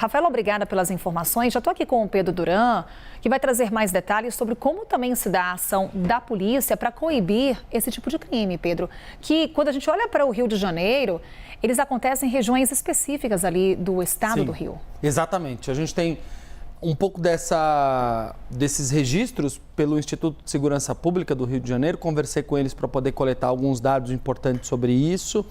Rafaela, obrigada pelas informações. Já estou aqui com o Pedro Duran, que vai trazer mais detalhes sobre como também se dá a ação da polícia para coibir esse tipo de crime, Pedro. Que quando a gente olha para o Rio de Janeiro, eles acontecem em regiões específicas ali do estado do Rio. Exatamente. A gente tem um pouco desses registros pelo Instituto de Segurança Pública do Rio de Janeiro. Conversei com eles para poder coletar alguns dados importantes sobre isso.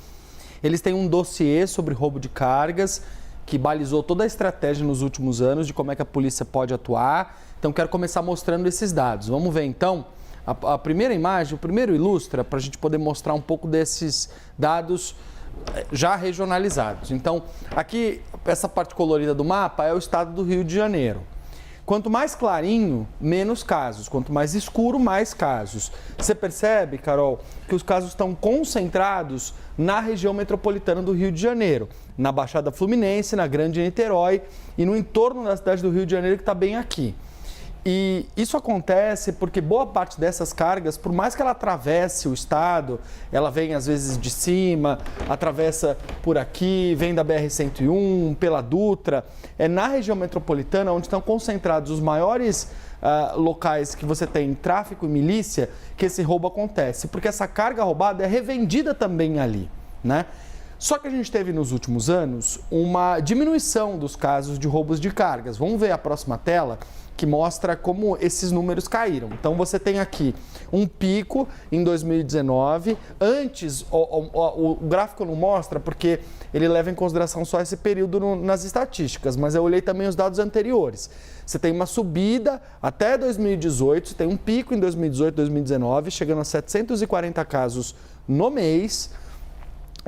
Eles têm um dossiê sobre roubo de cargas, que balizou toda a estratégia nos últimos anos de como é que a polícia pode atuar. Então, quero começar mostrando esses dados. Vamos ver, então, a primeira imagem, o primeiro ilustra, para a gente poder mostrar um pouco desses dados já regionalizados. Então, aqui, essa parte colorida do mapa é o estado do Rio de Janeiro. Quanto mais clarinho, menos casos. Quanto mais escuro, mais casos. Você percebe, Carol, que os casos estão concentrados na região metropolitana do Rio de Janeiro, na Baixada Fluminense, na Grande Niterói e no entorno da cidade do Rio de Janeiro, que está bem aqui. E isso acontece porque boa parte dessas cargas, por mais que ela atravesse o estado, ela vem às vezes de cima, atravessa por aqui, vem da BR-101, pela Dutra, é na região metropolitana onde estão concentrados os maiores locais que você tem tráfico e milícia, que esse roubo acontece, porque essa carga roubada é revendida também ali, né? Só que a gente teve nos últimos anos uma diminuição dos casos de roubos de cargas. Vamos ver a próxima tela, que mostra como esses números caíram. Então, você tem aqui um pico em 2019. Antes, o gráfico não mostra porque ele leva em consideração só esse período nas estatísticas, mas eu olhei também os dados anteriores. Você tem uma subida até 2018, você tem um pico em 2018, 2019, chegando a 740 casos no mês.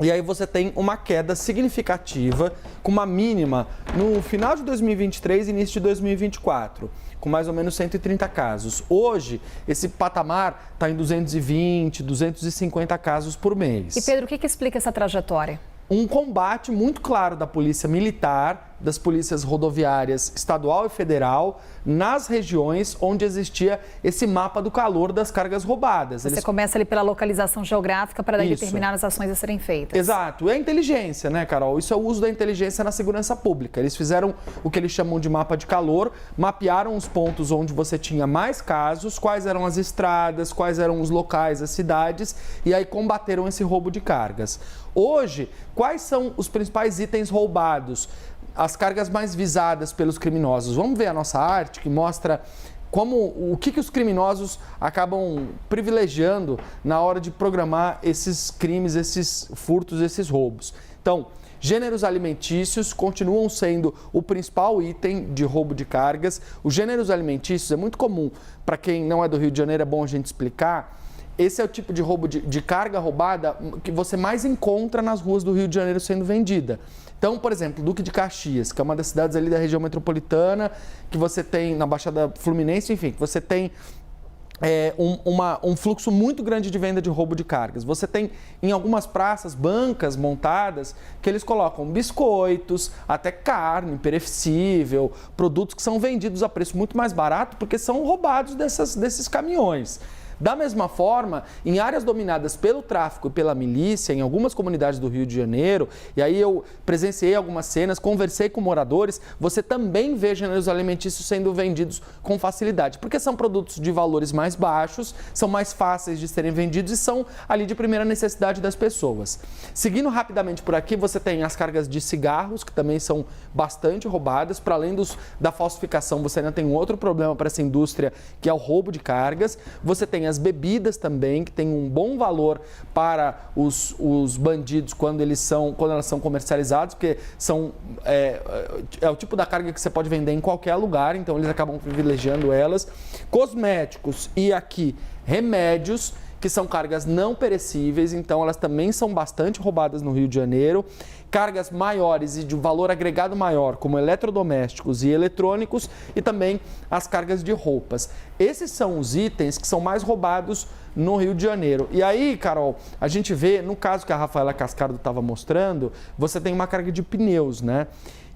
E aí você tem uma queda significativa, com uma mínima no final de 2023 e início de 2024, com mais ou menos 130 casos. Hoje, esse patamar está em 220, 250 casos por mês. E Pedro, o que explica essa trajetória? Um combate muito claro da Polícia Militar, das polícias rodoviárias estadual e federal, nas regiões onde existia esse mapa do calor das cargas roubadas. Você começa ali pela localização geográfica para daí determinar as ações a serem feitas. Exato. É a inteligência, né, Carol? Isso é o uso da inteligência na segurança pública. Eles fizeram o que eles chamam de mapa de calor, mapearam os pontos onde você tinha mais casos, quais eram as estradas, quais eram os locais, as cidades, e aí combateram esse roubo de cargas. Hoje, quais são os principais itens roubados? As cargas mais visadas pelos criminosos. Vamos ver a nossa arte que mostra o que os criminosos acabam privilegiando na hora de programar esses crimes, esses furtos, esses roubos. Então, gêneros alimentícios continuam sendo o principal item de roubo de cargas. Os gêneros alimentícios é muito comum, para quem não é do Rio de Janeiro, é bom a gente explicar. Esse é o tipo de roubo de carga roubada que você mais encontra nas ruas do Rio de Janeiro sendo vendida. Então, por exemplo, Duque de Caxias, que é uma das cidades ali da região metropolitana, que você tem na Baixada Fluminense, enfim, que você tem um fluxo muito grande de venda de roubo de cargas. Você tem em algumas praças bancas montadas que eles colocam biscoitos, até carne perecível, produtos que são vendidos a preço muito mais barato porque são roubados desses caminhões. Da mesma forma, em áreas dominadas pelo tráfico e pela milícia, em algumas comunidades do Rio de Janeiro, e aí eu presenciei algumas cenas, conversei com moradores, você também vê gêneros alimentícios sendo vendidos com facilidade, porque são produtos de valores mais baixos, são mais fáceis de serem vendidos e são ali de primeira necessidade das pessoas. Seguindo rapidamente por aqui, você tem as cargas de cigarros, que também são bastante roubadas, para além da falsificação, você ainda tem um outro problema para essa indústria, que é o roubo de cargas. Você tem as bebidas também, que tem um bom valor para os bandidos quando elas são comercializadas, porque é o tipo da carga que você pode vender em qualquer lugar, então eles acabam privilegiando elas. Cosméticos e aqui remédios, que são cargas não perecíveis, então elas também são bastante roubadas no Rio de Janeiro. Cargas maiores e de valor agregado maior, como eletrodomésticos e eletrônicos, e também as cargas de roupas. Esses são os itens que são mais roubados no Rio de Janeiro. E aí, Carol, a gente vê, no caso que a Rafaela Cascardo estava mostrando, você tem uma carga de pneus, né?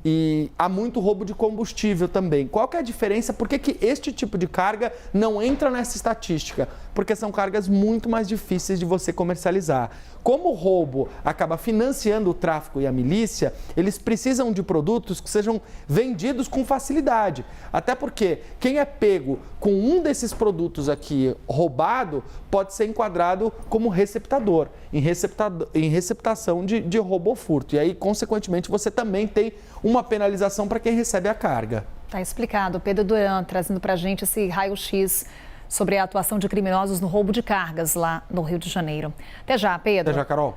E há muito roubo de combustível também. Qual que é a diferença? Por que este tipo de carga não entra nessa estatística? porque são cargas muito mais difíceis de você comercializar. Como o roubo acaba financiando o tráfico e a milícia, eles precisam de produtos que sejam vendidos com facilidade. Até porque quem é pego com um desses produtos aqui roubado pode ser enquadrado como receptador, em receptação de roubo ou furto. E aí, consequentemente, você também tem uma penalização para quem recebe a carga. Tá explicado. Pedro Duran trazendo para a gente esse raio-x sobre a atuação de criminosos no roubo de cargas lá no Rio de Janeiro. Até já, Pedro. Até já, Carol.